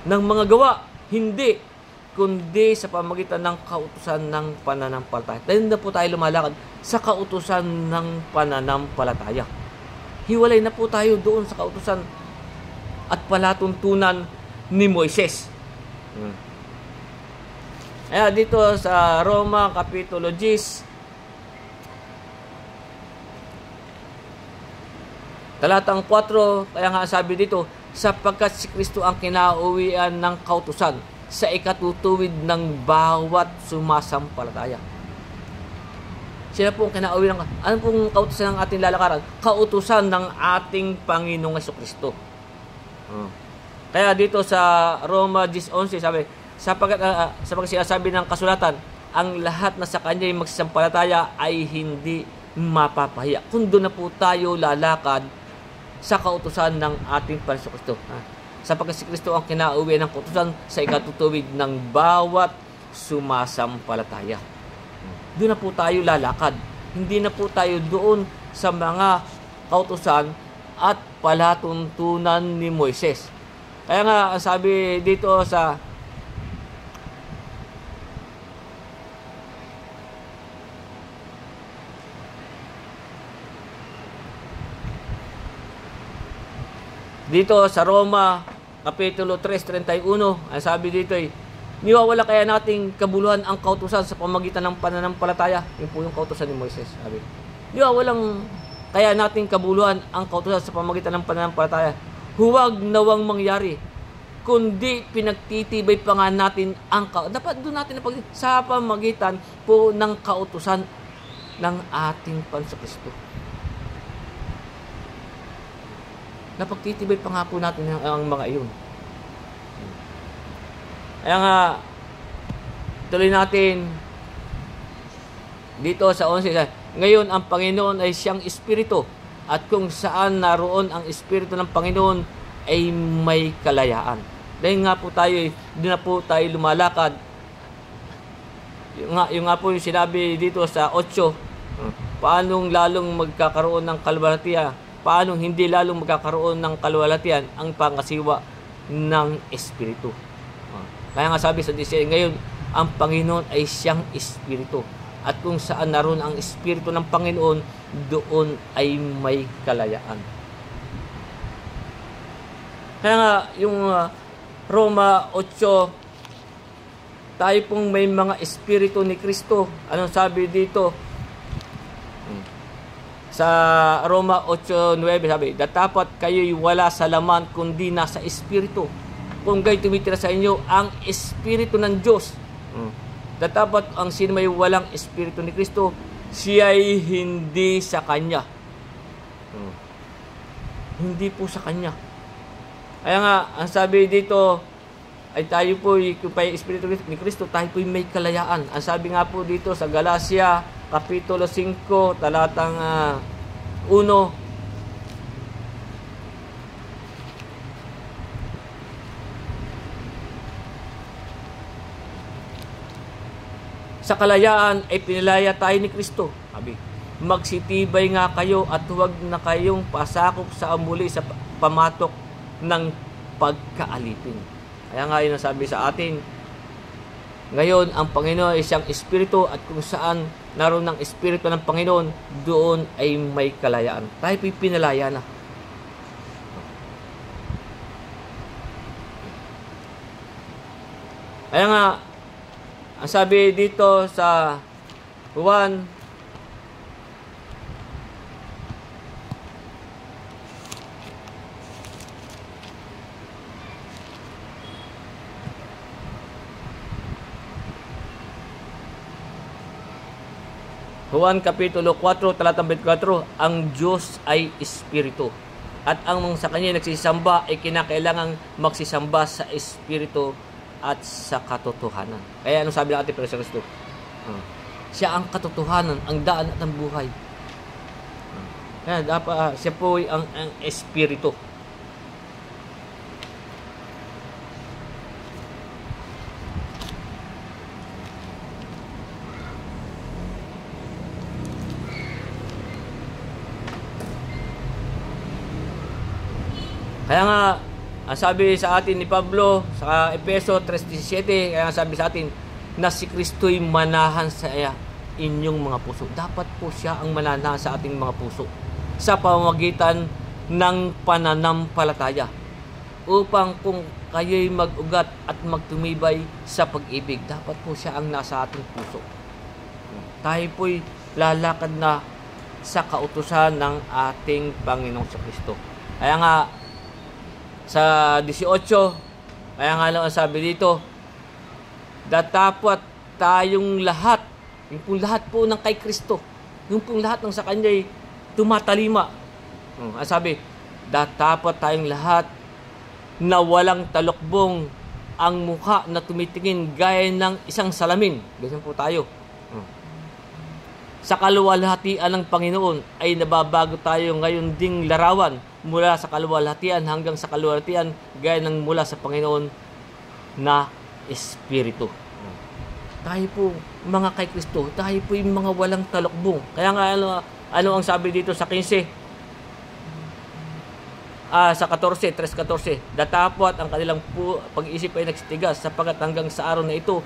ng mga gawa? Hindi. Kundi sa pamagitan ng kautusan ng pananampalataya. Dahil na po tayo lumalakad sa kautusan ng pananampalataya. Hiwalay na po tayo doon sa kautusan at palatuntunan ni Moises. Kaya dito sa Roma Kapitulo 10, talatang 4, kaya nga sabi dito, sapagkat si Kristo ang kinauwian ng kautusan sa ikatutuwid ng bawat sumasampalataya. Sila po ang kinauwi ng... Ano pong kautusan ng ating lalakaran? Kautusan ng ating Panginoong Jesucristo. Kaya dito sa Roma 10:11 sabi, sapagkat sinasabi ng kasulatan, ang lahat na sa Kanya'y magsasampalataya ay hindi mapapahiya. Kung doon na po tayo lalakad sa kautusan ng ating Panginoong Jesucristo. Sapagkat si Kristo ang kinauwi ng kautusan sa ikatutuwid ng bawat sumasampalataya. Doon na po tayo lalakad. Hindi na po tayo doon sa mga kautusan at palatuntunan ni Moises. Kaya nga, sabi dito sa Roma Kapitulo 3:31, ang sabi dito ay, niwawala kaya nating kabuluhan ang kautusan sa pamagitan ng pananampalataya? Yun po yung kautusan ni Moises. Sabi, niwawalang kaya nating kabuluhan ang kautusan sa pamagitan ng pananampalataya? Huwag nawang mangyari, kundi pinagtitibay pa nga natin ang dapat doon natin sa pamagitan po ng kautusan ng ating Panginoong Kristo. Napagtitibay pa nga po natin ang mga iyon. Kaya nga, tuloy natin dito sa 11. Ngayon, ang Panginoon ay siyang Espiritu, at kung saan naroon ang Espiritu ng Panginoon ay may kalayaan. Dahil nga po tayo, hindi na po tayo lumalakad. Yung nga po yung sinabi dito sa 8, paanong lalong magkakaroon ng kalwalatian? Paanong hindi lalong magkakaroon ng kalwalatian ang pangasiwa ng Espiritu? Kaya nga sabi sa 10, ngayon, ang Panginoon ay siyang Espiritu. At kung saan naroon ang Espiritu ng Panginoon, doon ay may kalayaan. Kaya nga, yung Roma 8, tayo pong may mga Espiritu ni Kristo. Anong sabi dito? Sa Roma 8:9 sabi, datapat kayo'y wala sa laman kundi nasa Espiritu. Kung gayon tumitira sa inyo ang Espiritu ng Diyos. Datapat ang sino may walang Espiritu ni Kristo, siya'y hindi sa Kanya. Hindi po sa Kanya. Kaya nga, ang sabi dito, ay tayo po, kung pa yung Espiritu ni Kristo, tayo po may kalayaan. Ang sabi nga po dito sa Galacia, Kapitulo 5, talatang 1, sa kalayaan ay pinilaya tayo ni Kristo. sabi, magsitibay nga kayo at huwag na kayong pasakop sa muli sa pamatok ng pagkaalipin. Kaya nga yun ang sabi sa atin, ngayon ang Panginoon ay isang espiritu at kung saan naroon ng espiritu ng Panginoon, doon ay may kalayaan. Tayo po'y pinalaya na. Kaya nga, ang sabi dito sa Juan, Juan Kapitulo 4, talatang 24, ang Diyos ay Espiritu. At ang sa Kanya nagsisamba ay kinakailangang magsisamba sa Espiritu at sa katotohanan. Kaya ano sabi ng ating Panginoon Kristo? Siya ang katotohanan, ang daan at ang buhay. Kaya dapat siya po ay ang Espiritu. Kaya nga, ang sabi sa atin ni Pablo sa Efeso 3:17, kaya nga sabi sa atin na si Kristo'y manahan sa inyong mga puso. Dapat po siya ang manahan sa ating mga puso sa pamamagitan ng pananampalataya upang kung kayo'y mag-ugat at magtumibay sa pag-ibig, dapat po siya ang nasa ating puso. Tayo po'y lalakad na sa kautusan ng ating Panginoong Kristo. Kaya nga, sa 18, kaya nga lang ang sabi dito, dapat tayong lahat, yung pong lahat po ng kay Kristo, yung pong lahat ng sa Kanya'y tumatalima. Ang sabi, dapat tayong lahat na walang talokbong ang mukha na tumitingin gaya ng isang salamin. Ganyan po tayo. Sa kaluwalhatian ng Panginoon ay nababago tayo ngayon ding larawan mula sa kaluwalhatian hanggang sa kaluwalhatian gaya ng mula sa Panginoon na Espiritu. Tayo po mga kay Kristo, tayo po yung mga walang talokbong. Kaya nga ano ang sabi dito sa 15? Sa 14, 3:14, datapot ang kanilang pag-iisip ay nagsitigas sapagat hanggang sa araw na ito,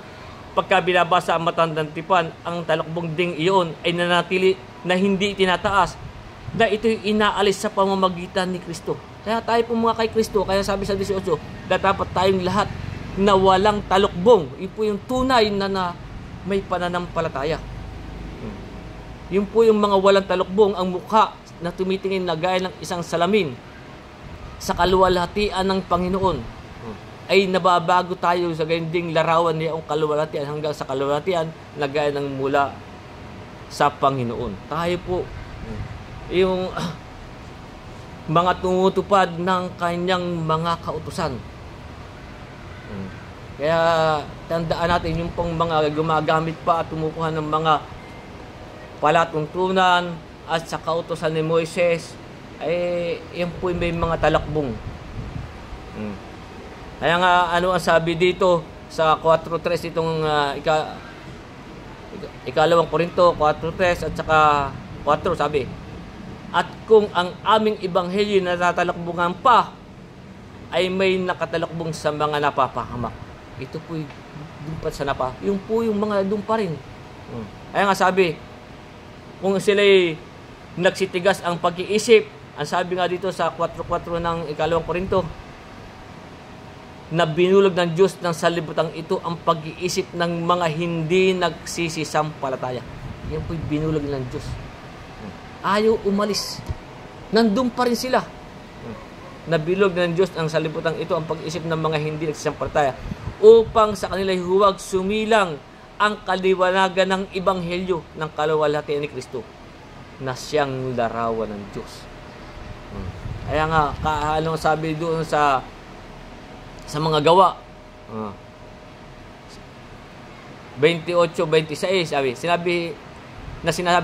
pagka binabasa ang matandang tipan, ang talokbong ding iyon ay nanatili na hindi tinataas, na ito'y inaalis sa pamamagitan ni Kristo. Kaya tayo po mga kay Kristo, kaya sabi sa 18, dapat tayong lahat na walang talokbong. Yun po yung tunay na may pananampalataya. Yun po yung mga walang talokbong, ang mukha na tumitingin na gaya ng isang salamin sa kaluwalhatian ng Panginoon. Ay nababago tayo sa ganding larawan niya ang kaluwalhatian hanggang sa kaluwalhatian na gaya ng mula sa Panginoon. Tayo po yung mga tumutupad ng Kanyang mga kautusan. Kaya tandaan natin yung pong mga gumagamit pa at tumukuha ng mga palatuntunan at sa kautusan ni Moises, ay yan po may mga talakbong. Kaya nga, ano ang sabi dito sa 4:3, itong ikalawang Korinto 4:3 at saka 4, sabi, at kung ang aming ebanghelyo na natatalakbungan pa ay may nakatalakbong sa mga napapahamak. Ito po yung pa sa yung po yung mga doon pa rin. Kaya nga sabi, kung sila'y nagsitigas ang pag-iisip, ang sabi nga dito sa 4:4 ng ikalawang Korinto, na binulog ng Diyos ng salibutang ito ang pag-iisip ng mga hindi nagsisisampalataya. Yan po'y binulog ng Diyos. Ayaw umalis. Nandun pa rin sila. Nabilog ng Diyos ang salibutang ito ang pag-iisip ng mga hindi nagsisampalataya upang sa kanila huwag sumilang ang kaliwanagan ng ebanghelyo ng kaluwalhatian ni Kristo na siyang larawan ng Diyos. Kaya nga, anong sabi doon sa mga gawa 28-26, sinabi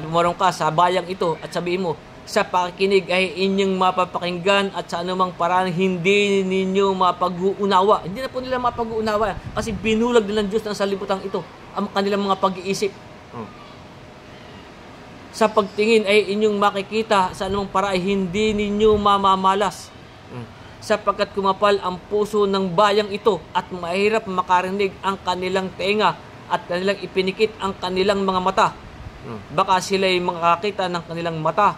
moron ka sa bayang ito at sabihin mo, sa pakikinig ay inyong mapapakinggan at sa anumang paraan hindi ninyo mapag-uunawa. Hindi na po nila mapag-uunawa kasi binulag nila ng Diyos ng salibutang ito ang kanilang mga pag-iisip. sa pagtingin ay inyong makikita sa anumang para ay hindi ninyo mamamalas. Sapagkat kumapal ang puso ng bayang ito at mahirap makarinig ang kanilang tenga at kanilang ipinikit ang kanilang mga mata. Baka sila'y makakita ng kanilang mata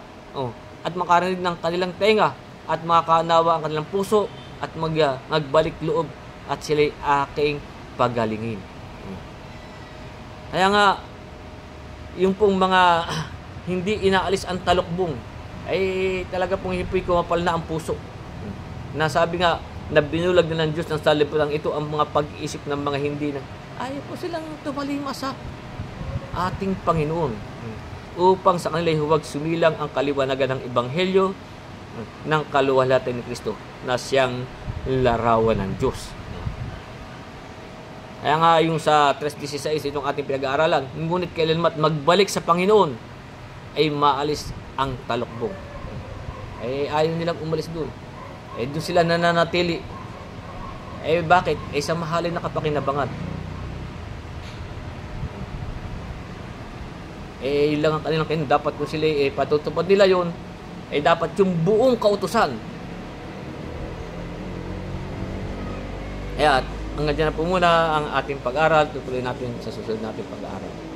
at makarinig ng kanilang tenga at makakanawa ang kanilang puso at magbalik loob at sila'y aking pagalingin. Kaya nga, yung pong mga hindi inaalis ang talukbong, ay talaga pong hipoy kumapal na ang puso. Nasabi nga, na binulag na ng Diyos ng salipulang ito ang mga pag-iisip ng mga hindi na ayaw po silang tumalima sa ating Panginoon upang sa kanila huwag sumilang ang kaliwanagan ng Ebanghelyo ng kaluwalhatian ni Kristo na siyang larawan ng Diyos. Kaya nga yung sa 3:16 itong ating pinag-aaralan, ngunit kailanman magbalik sa Panginoon ay maalis ang talukbong. Ay ayaw nilang umalis doon. Doon sila nananatili. Bakit? Sa mahalin na kapakinabangan. Yun lang ang kanilang kainin. Dapat kung sila patutupad nila yun, dapat yung buong kautusan. Kaya hanggang dyan na po muna ang ating pag-aaral. Tutuloy natin sa susunod nating pag-aaral.